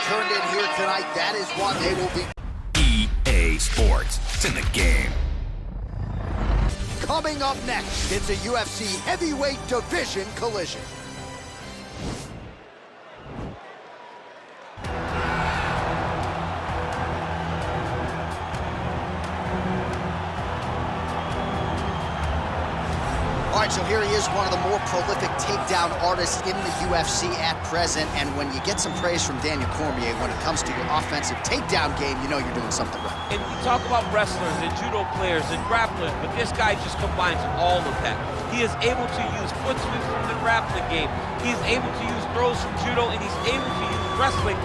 turned in here tonight. That is what they will be. EA Sports. It's in the game. Coming up next, it's a UFC heavyweight division collision. All right, so here he is, one of the more prolific takedown artists in the UFC at present. And when you get some praise from Daniel Cormier when it comes to your offensive takedown game, you know you're doing something right. And we talk about wrestlers and judo players and grapplers, but this guy just combines all of that. He is able to use foot sweeps from the grappling game. He's able to use throws from judo, and he's able to use wrestling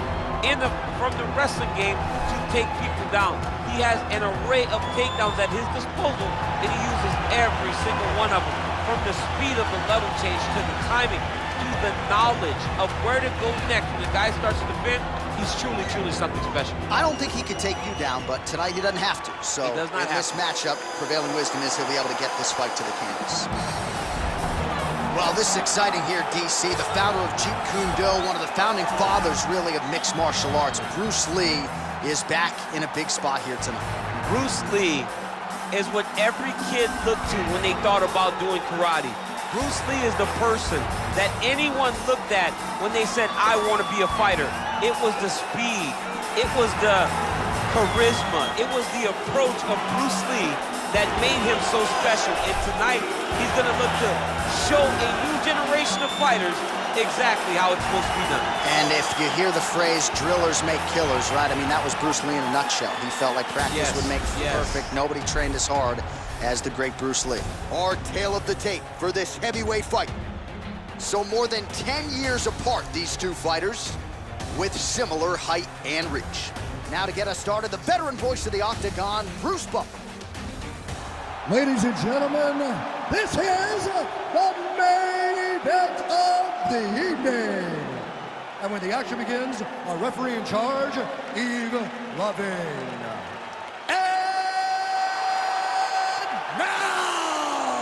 from the wrestling game to take people down. He has an array of takedowns at his disposal, and he uses every single one of them. From the speed of the level change to the timing to the knowledge of where to go next. When the guy starts to defend, he's truly something special. I don't think he could take you down, but tonight he doesn't have to. So in this matchup, prevailing wisdom is he'll be able to get this fight to the canvas. Well, this is exciting here, DC. The founder of Jeet Kune Do, one of the founding fathers, really, of mixed martial arts, Bruce Lee, is back in a big spot here tonight. Bruce Lee is what every kid looked to when they thought about doing karate. Bruce Lee is the person that anyone looked at when they said, I want to be a fighter. It was the speed, it was the charisma, it was the approach of Bruce Lee that made him so special. And tonight, he's going to look to show a new generation of fighters exactly how it's supposed to be done. And if you hear the phrase, drillers make killers, right? I mean, that was Bruce Lee in a nutshell. He felt like practice would make perfect. Nobody trained as hard as the great Bruce Lee. Our tale of the tape for this heavyweight fight. So more than 10 years apart, these two fighters, with similar height and reach. Now to get us started, the veteran voice of the octagon, Bruce Buffer. Ladies and gentlemen, this is the main event of the evening. And when the action begins, our referee in charge, Yves Lavigne. And now,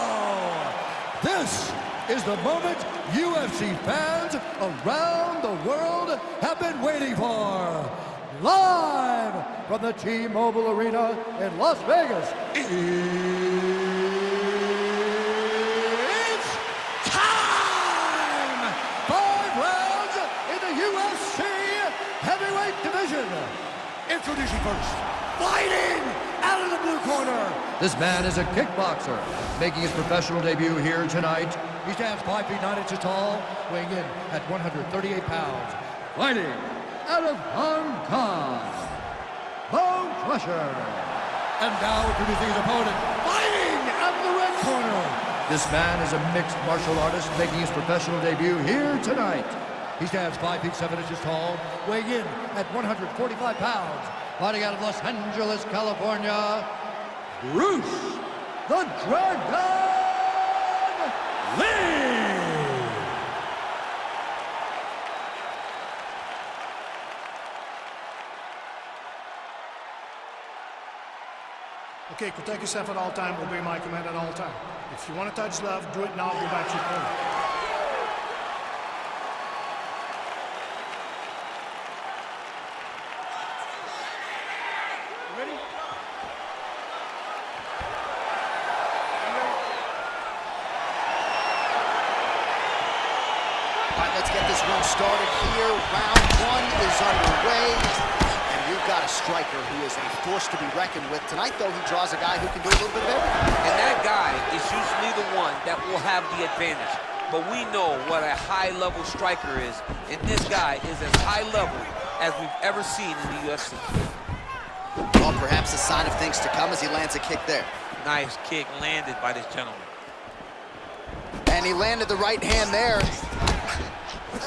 this is the moment UFC fans around the world have been waiting for. Live from the T-Mobile Arena in Las Vegas, it's time! 5 rounds in the UFC heavyweight division. Introducing first, fighting out of the blue corner. This man is a kickboxer, making his professional debut here tonight. He stands 5 feet 9 inches tall, weighing in at 138 pounds. Fighting out of Hong Kong, Bone Crusher. And now introducing his opponent, fighting out of the red corner. This man is a mixed martial artist making his professional debut here tonight. He stands 5 feet 7 inches tall, weighing in at 145 pounds. Fighting out of Los Angeles, California, Bruce the Dragon Lee. Okay, protect yourself at all time, obey my command at all time. If you want to touch love, do it now, go back to your corner. You ready? All right, let's get this one started here. Round 1 is underway. You've got a striker who is a force to be reckoned with. Tonight, though, he draws a guy who can do a little bit of everything. And that guy is usually the one that will have the advantage. But we know what a high-level striker is, and this guy is as high-level as we've ever seen in the UFC. Well, perhaps a sign of things to come as he lands a kick there. Nice kick landed by this gentleman. And he landed the right hand there.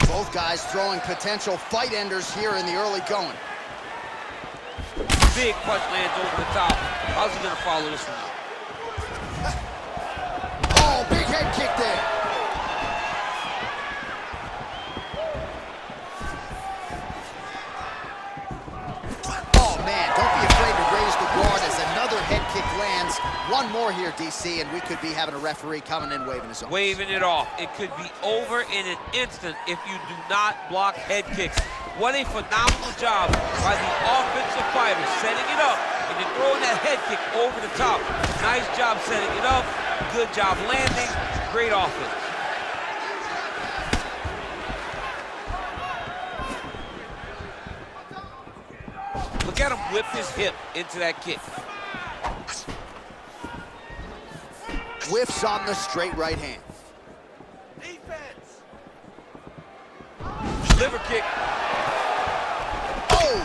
Both guys throwing potential fight enders here in the early going. Big punch lands over the top. How's he gonna follow this one up? Oh, big head kick there. Oh man, don't be afraid to raise the guard as another head kick lands. One more here, DC, and we could be having a referee coming in waving his arms. Waving it off. It could be over in an instant if you do not block head kicks. What a phenomenal job by the offensive fighter, setting it up and then throwing that head kick over the top. Nice job setting it up. Good job landing. Great offense. Look at him whip his hip into that kick. Whiffs on the straight right hand. Defense. Liver kick. Oh!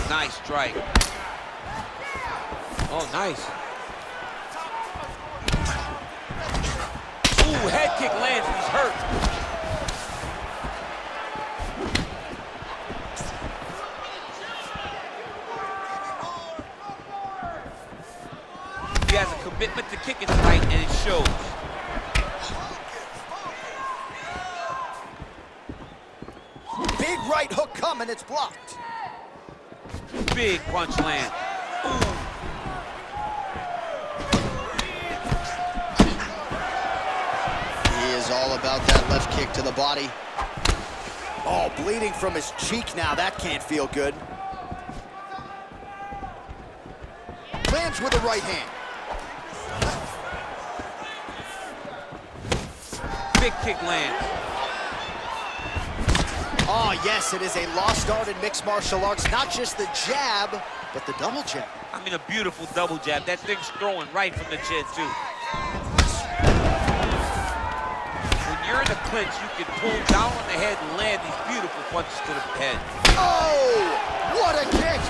Nice strike. Oh, nice. Ooh, head kick lands. He's hurt. He has a commitment to kicking tonight, and it shows. Big right hook coming, it's blocked. Big punch land. Ooh. He is all about that left kick to the body. Oh, bleeding from his cheek now. That can't feel good. Lands with the right hand. Big kick lands. Oh, yes, it is a lost art in mixed martial arts. Not just the jab, but the double jab. I mean, a beautiful double jab. That thing's throwing right from the chin, too. When you're in a clinch, you can pull down on the head and land these beautiful punches to the head. Oh, what a kick!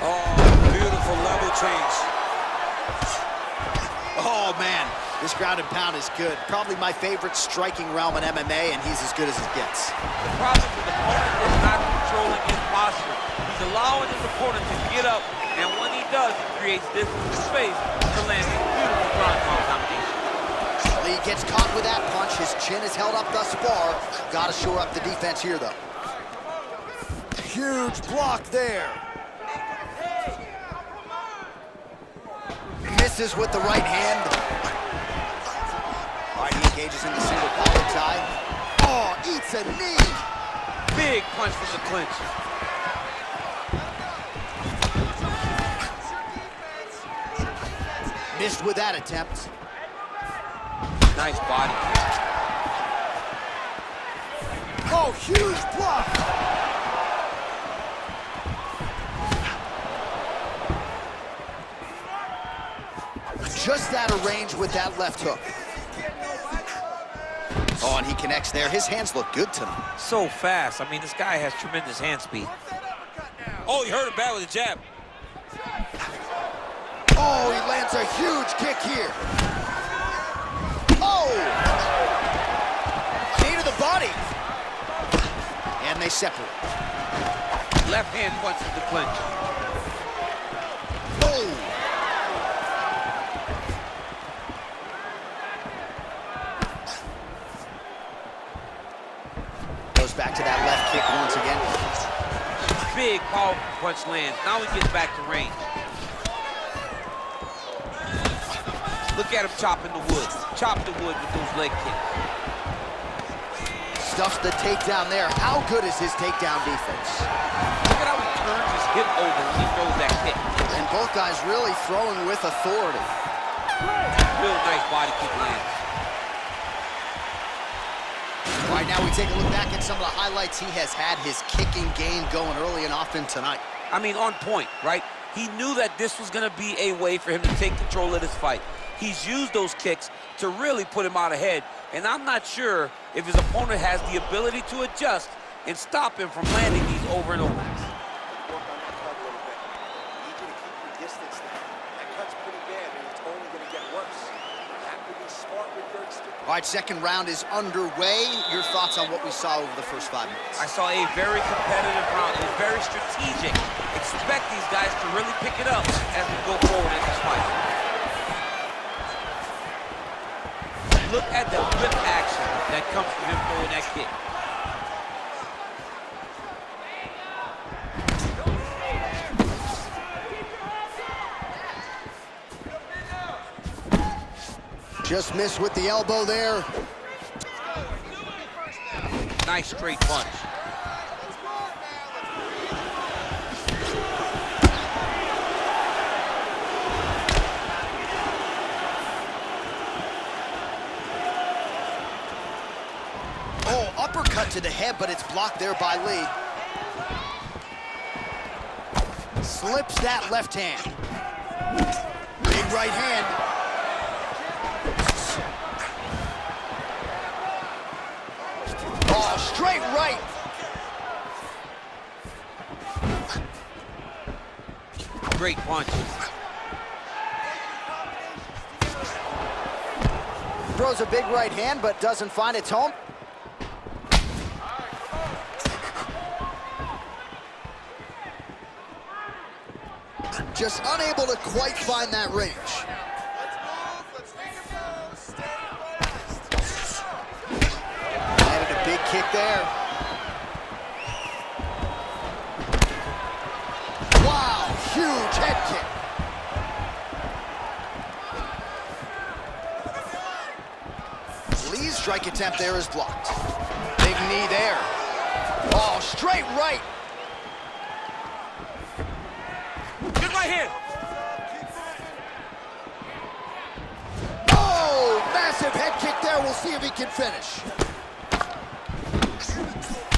Oh, beautiful level change. Oh, man, this ground and pound is good. Probably my favorite striking realm in MMA, and he's as good as it gets. The problem with the opponent is not controlling his posture. He's allowing his opponent to get up, and when he does, he creates distance and space to land a beautiful ground pound combination. Lee gets caught with that punch. His chin is held up thus far. Got to shore up the defense here, though. Huge block there. Misses with the right hand. All right, he engages in the single collar tie. Oh, eats a knee. Big punch from the clinch. Missed with that attempt. Nice body kick. Oh, huge block. Just out of range with that left hook. Oh, and he connects there. His hands look good tonight. So fast. I mean, this guy has tremendous hand speed. Oh, he hurt him bad with a jab. Oh, he lands a huge kick here. Oh! Knee to the body. And they separate. Left hand punches the clinch. Oh! Goes back to that left kick once again. Big, powerful punch lands. Now he gets back to range. Look at him chopping the wood. Chop the wood with those leg kicks. Stuffs the takedown there. How good is his takedown defense? Look at how he turns his hip over when he throws that kick. And both guys really throwing with authority. Real nice body kick lands. All right, now we take a look back at some of the highlights he has had. His kicking game going early and often tonight. I mean, on point, right? He knew that this was going to be a way for him to take control of this fight. He's used those kicks to really put him out ahead, and I'm not sure if his opponent has the ability to adjust and stop him from landing these over and over. All right, second round is underway. Your thoughts on what we saw over the first 5 minutes? I saw a very competitive round. It was very strategic. Expect these guys to really pick it up as we go forward in this fight. Look at the whip action that comes from him throwing that kick. Just missed with the elbow there. Nice straight punch. Oh, uppercut to the head, but it's blocked there by Lee. Slips that left hand. Big right hand. Oh, straight right. Great punch. Throws a big right hand, but doesn't find its home. Just unable to quite find that range. Landed a big kick there. Wow, huge head kick. Lee's strike attempt there is blocked. Big knee there. Oh, straight right. Right here. Oh, massive head kick there. We'll see if he can finish.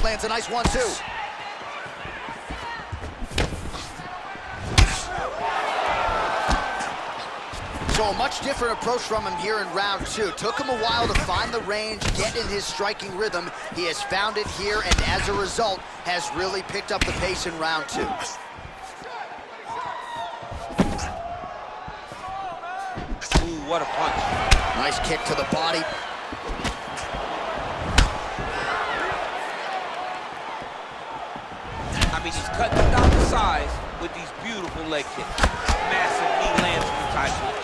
Lands a nice 1-2. So a much different approach from him here in round 2. Took him a while to find the range, get in his striking rhythm. He has found it here, and as a result, has really picked up the pace in round 2. Ooh, what a punch. Nice kick to the body. I mean, he's cutting down the size with these beautiful leg kicks. Massive knee lands from the tie punch.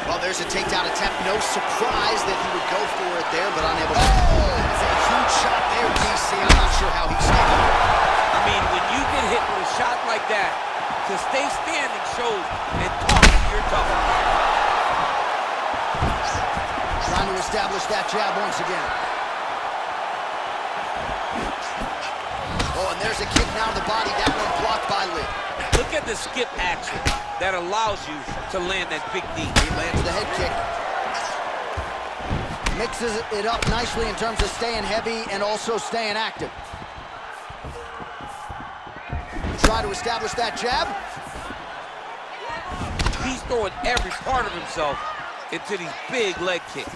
Well, there's a takedown attempt. No surprise that he would go for it there, but unable to. Oh, it's a huge shot there, DC. I'm not sure how he's standing. I mean, when you get hit with a shot like that, to stay standing shows and talk to your tough. Trying to establish that jab once again. Oh, and there's a kick now to the body. That one blocked by Lee. Look at the skip action that allows you to land that big knee. He lands the head kick. Mixes it up nicely in terms of staying heavy and also staying active. Try to establish that jab. He's throwing every part of himself into these big leg kicks.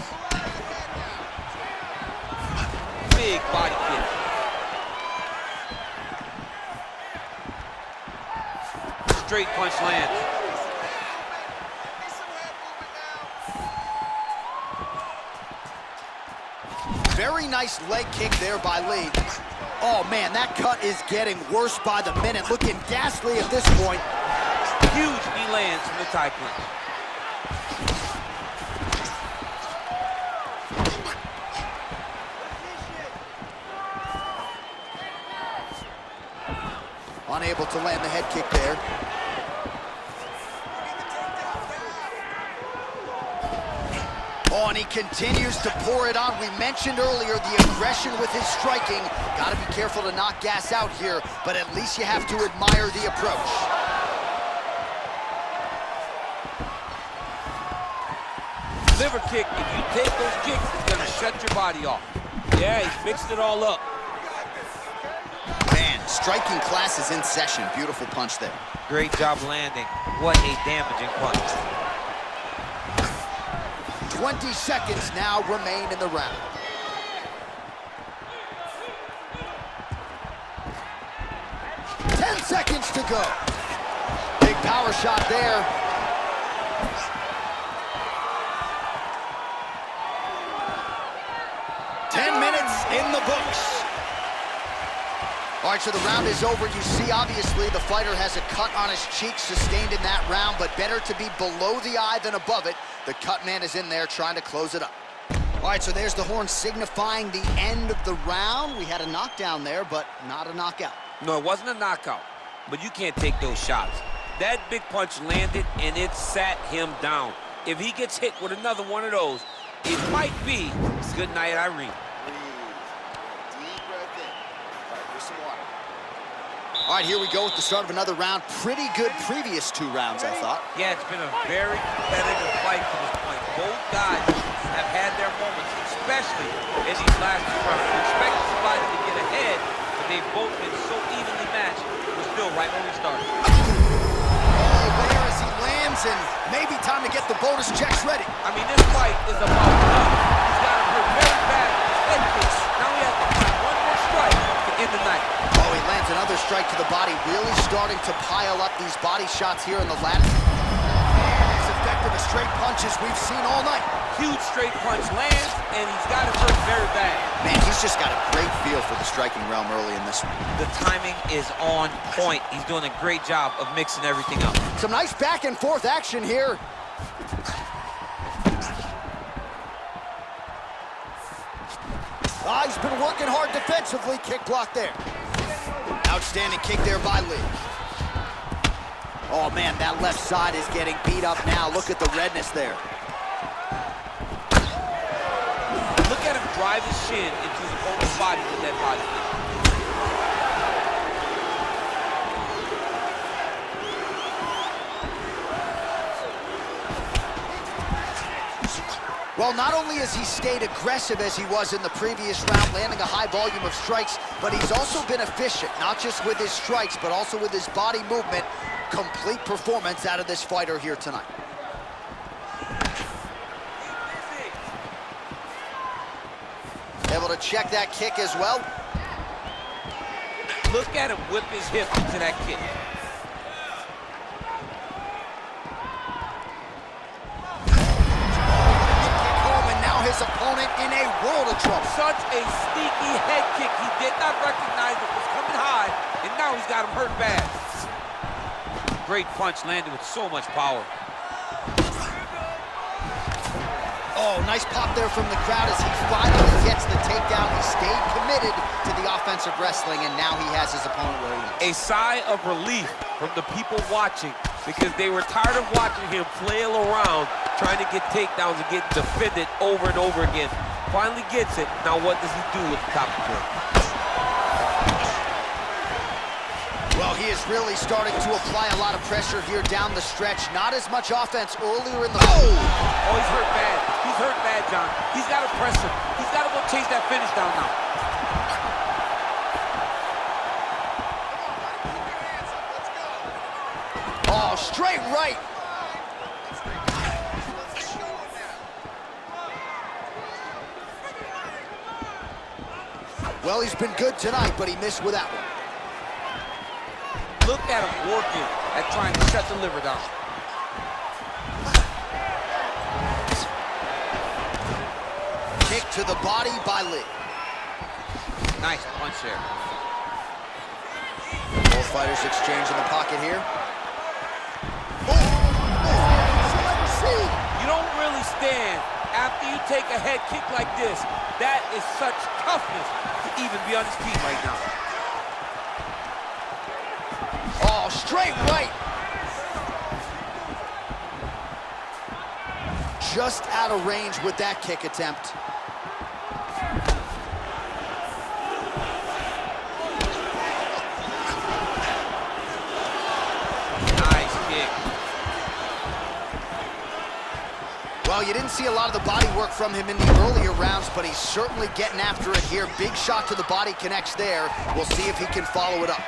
Big body kick. Straight punch lands. Very nice leg kick there by Lee. Oh man, that cut is getting worse by the minute. Looking ghastly at this point. Huge knee lands from the tie punch. Unable to land the head kick there. Oh, and he continues to pour it on. We mentioned earlier the aggression with his striking. Got to be careful to not gas out here, but at least you have to admire the approach. Liver kick, if you take those kicks, it's gonna shut your body off. Yeah, he's mixed it all up. Man, striking class is in session. Beautiful punch there. Great job landing. What a damaging punch. 20 seconds now remain in the round. Seconds to go. Big power shot there. In the books. All right, so the round is over. You see, obviously, the fighter has a cut on his cheek sustained in that round, but better to be below the eye than above it. The cut man is in there trying to close it up. All right, so there's the horn signifying the end of the round. We had a knockdown there, but not a knockout. No, it wasn't a knockout, but you can't take those shots. That big punch landed, and it sat him down. If he gets hit with another one of those, it might be good night, Irene. Deep breath in. All right, here's some water. All right, here we go with the start of another round. Pretty good previous 2 rounds, I thought. Yeah, it's been a very competitive fight to this point. Both guys have had their moments, especially in these last 2 rounds. We expected somebody to get ahead, but they've both been so evenly matched. We're still right when we started. There as he lands, and maybe time to get the bonus checks ready. I mean, this fight is about love. He's got him hurt very bad with his head kicks. Now he has to find one more strike to end the night. Oh, he lands another strike to the body, really starting to pile up these body shots here in the latter. As effective as straight punches we've seen all night. Huge straight punch lands, and he's got it hurt very bad. Man, he's just got a great feel for the striking realm early in this one. The timing is on point. He's doing a great job of mixing everything up. Some nice back and forth action here. He's been working hard defensively. Kick block there. Outstanding kick there by Lee. Oh, man, that left side is getting beat up now. Look at the redness there. Look at him drive his shin into his opponent's body with that body. Well, not only has he stayed aggressive as he was in the previous round, landing a high volume of strikes, but he's also been efficient, not just with his strikes, but also with his body movement. Complete performance out of this fighter here tonight. Able to check that kick as well. Look at him whip his hip into that kick. His opponent in a world of trouble. Such a sneaky head kick. He did not recognize it was coming high, and now he's got him hurt bad. Great punch landed with so much power. Oh, nice pop there from the crowd as he finally gets the takedown. He stayed committed to the offensive wrestling, and now he has his opponent where he is. A sigh of relief from the people watching, because they were tired of watching him flail around trying to get takedowns and get defended over and over again. Finally gets it. Now what does he do with the top of the plate? Well, he is really starting to apply a lot of pressure here down the stretch. Not as much offense earlier in the... Oh, he's hurt bad. He's hurt bad, John. He's got to press him. He's got to go chase that finish down now. Oh, straight right. Well, he's been good tonight, but he missed with that one. Look at him working at trying to shut the liver down. Kick to the body by Lee. Nice punch there. Both fighters exchange in the pocket here. You don't really stand after you take a head kick like this. That is such toughness to even be on his feet right now. Oh, straight right. Just out of range with that kick attempt. Well, you didn't see a lot of the body work from him in the earlier rounds, but he's certainly getting after it here. Big shot to the body connects there. We'll see if he can follow it up.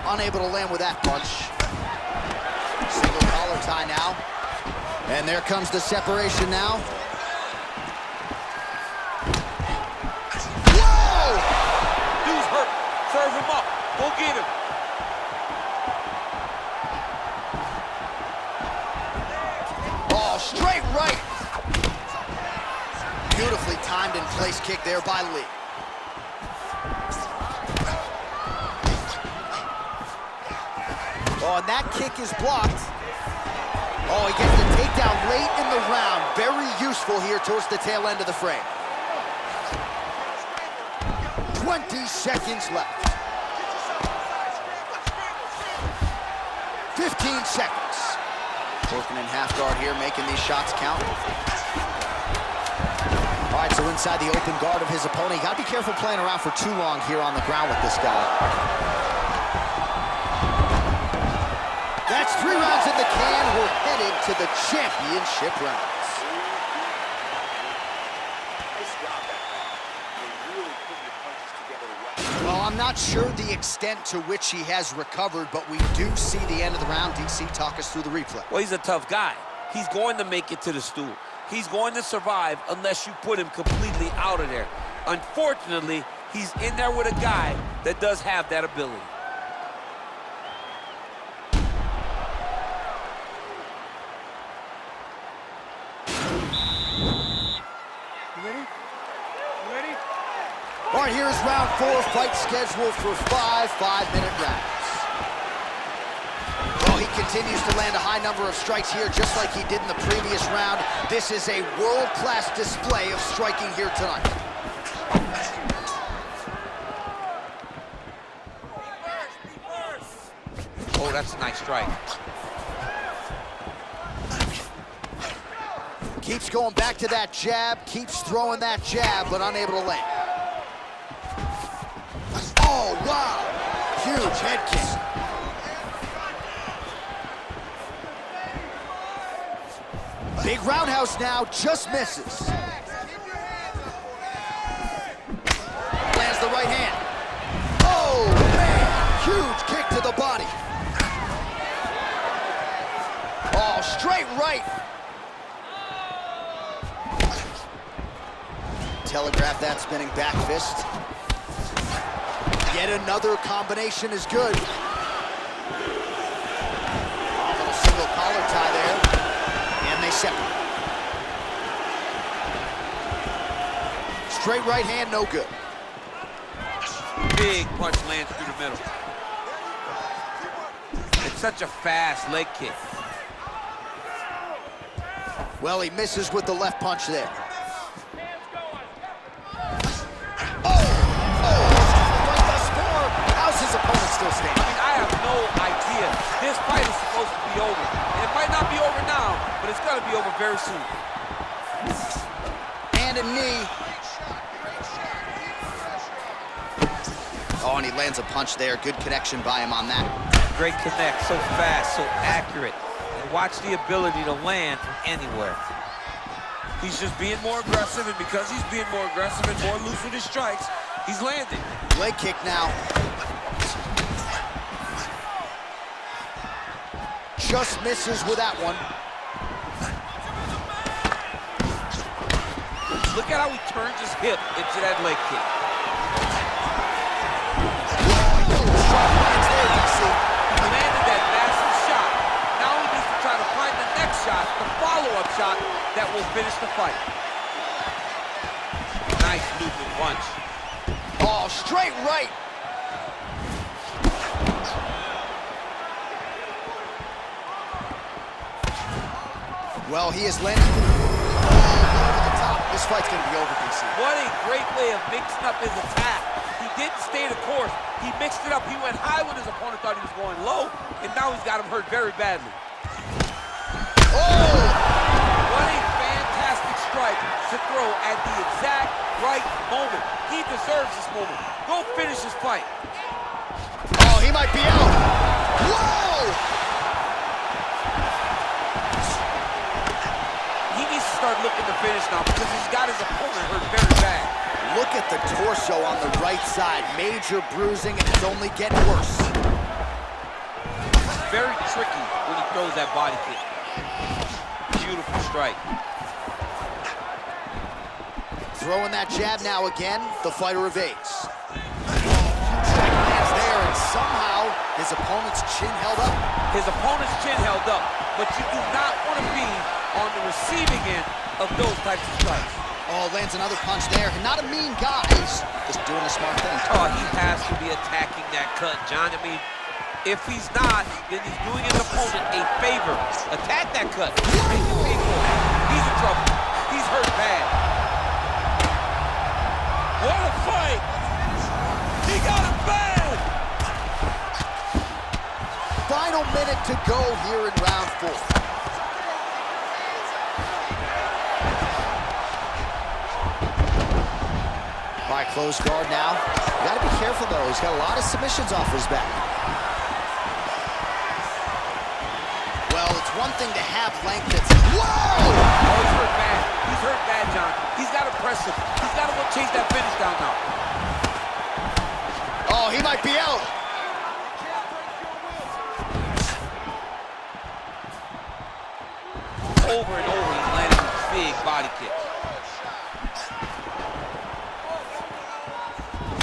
Unable to land with that punch. Single collar tie now. And there comes the separation now. Whoa! Dude's hurt. Serve him up. Go get him. Straight right. Beautifully timed and placed kick there by Lee. Oh, and that kick is blocked. Oh, he gets the takedown late in the round. Very useful here towards the tail end of the frame. 20 seconds left. 15 seconds. Working in half guard here, making these shots count. All right, so inside the open guard of his opponent. You gotta be careful playing around for too long here on the ground with this guy. That's 3 rounds in the can. We're headed to the championship rounds. Well, I'm not sure the extent to which he has recovered, but we do see the end of the round. DC, talk us through the replay. Well, he's a tough guy. He's going to make it to the stool. He's going to survive unless you put him completely out of there. Unfortunately, he's in there with a guy that does have that ability. All right, here's round 4, fight scheduled for 5 5-minute rounds. Well, he continues to land a high number of strikes here, just like he did in the previous round. This is a world-class display of striking here tonight. Oh, that's a nice strike. Keeps going back to that jab, keeps throwing that jab, but unable to land. Oh, wow! Huge head kick. Big roundhouse now, just misses. Lands the right hand. Oh, man! Huge kick to the body. Oh, straight right. Telegraph that spinning back fist. Yet another combination is good. A little single collar tie there. And they separate. Straight right hand, no good. Big punch lands through the middle. It's such a fast leg kick. Well, he misses with the left punch there. His opponent still standing. I mean, I have no idea. This fight is supposed to be over. And it might not be over now, but it's going to be over very soon. And a knee. Oh, and he lands a punch there. Good connection by him on that. Great connect, so fast, so accurate. And watch the ability to land from anywhere. He's just being more aggressive, and because he's being more aggressive and more loose with his strikes, he's landing. Leg kick now. Just misses with that one. Look at how he turns his hip into that leg kick. He landed that massive shot. Now he needs to try to find the next shot, the follow-up shot that will finish the fight. Nice looping punch. Oh, straight right. Well, he has landed over the top. This fight's going to be over, DC. What a great way of mixing up his attack. He didn't stay the course. He mixed it up. He went high when his opponent thought he was going low, and now he's got him hurt very badly. Oh! What a fantastic strike to throw at the exact right moment. He deserves this moment. Go finish his fight. Oh, he might be out. Whoa! He needs to start looking to finish now because he's got his opponent hurt very bad. Look at the torso on the right side. Major bruising, and it's only getting worse. It's very tricky when he throws that body kick. Beautiful strike. Throwing that jab now again. The fighter evades. Strike lands there, and somehow his opponent's chin held up. His opponent's chin held up, but you do not want to be on the receiving end of those types of strikes. Oh, lands another punch there. Not a mean guy. He's just doing a smart thing. Oh, he has to be attacking that cut, John. I mean, if he's not, then he's doing his opponent a favor. Attack that cut. Make him pay for it. He's in trouble. He's hurt bad. What a fight! He got him bad! Final Final minute to go here in round 4. All right, close guard now. You gotta be careful though. He's got a lot of submissions off his back. Well, it's one thing to have length that's... Whoa! Oh, he's hurt bad. He's hurt bad, John. He's got to press him. He's got to go chase that finish down now. Oh, he might be out. Over and over, he's landing with big body kicks.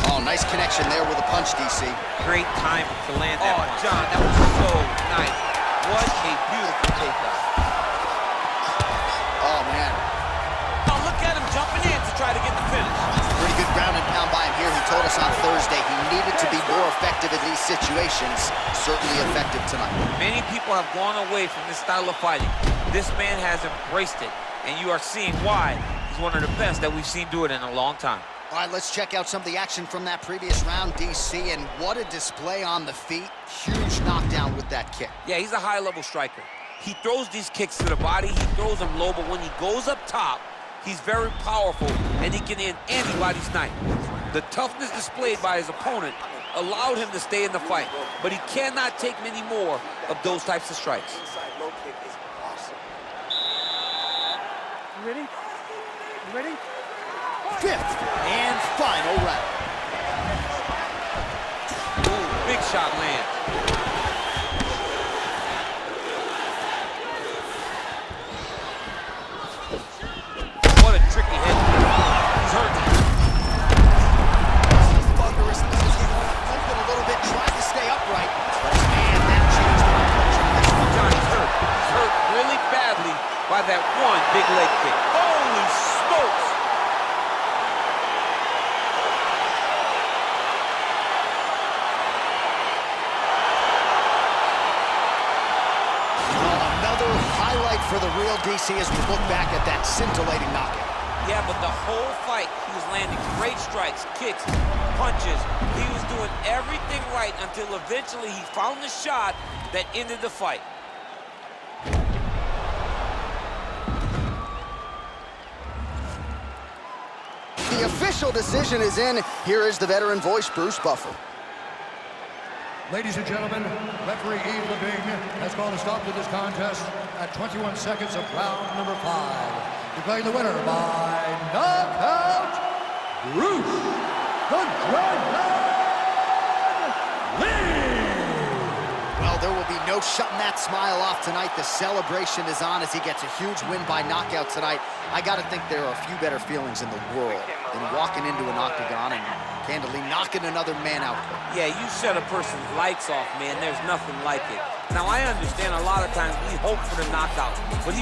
Oh, nice connection there with a punch, DC. Great time to land that punch. John, that was so nice. What a beautiful takedown. Oh, man. Oh, look at him jumping in to try to get the finish. Pretty good ground and pound by him here. He told us on Thursday he needed to be more effective in these situations. Certainly effective tonight. Many people have gone away from this style of fighting. This man has embraced it, and you are seeing why he's one of the best that we've seen do it in a long time. All right, let's check out some of the action from that previous round, DC, and what a display on the feet. Huge knockdown with that kick. Yeah, he's a high-level striker. He throws these kicks to the body, he throws them low, but when he goes up top, he's very powerful, and he can end anybody's night. The toughness displayed by his opponent allowed him to stay in the fight, but he cannot take many more of those types of strikes. You ready? You ready? 5th and final round. Ooh, big shot lands. What a tricky hit. He's hurt. He's thunderous. He's limping a little bit, trying to stay upright. But man, that changed my approach on this one. John, he's hurt. He's hurt really badly by that one big leg kick. Holy smokes! Highlight for the real DC as we look back at that scintillating knockout. Yeah, but the whole fight, he was landing great strikes, kicks, punches. He was doing everything right until eventually he found the shot that ended the fight. The official decision is in. Here is the veteran voice, Bruce Buffer. Ladies and gentlemen, referee Yves Lebing has called a stop to this contest at 21 seconds of round number 5. Declaring the winner by knockout, Bruce the Dragon Lee! Well, there will be no shutting that smile off tonight. The celebration is on as he gets a huge win by knockout tonight. I got to think there are a few better feelings in the world than walking into an octagon and candidly knocking another man out. Yeah, you shut a person's lights off, man. There's nothing like it. Now, I understand a lot of times we hope for the knockout, but he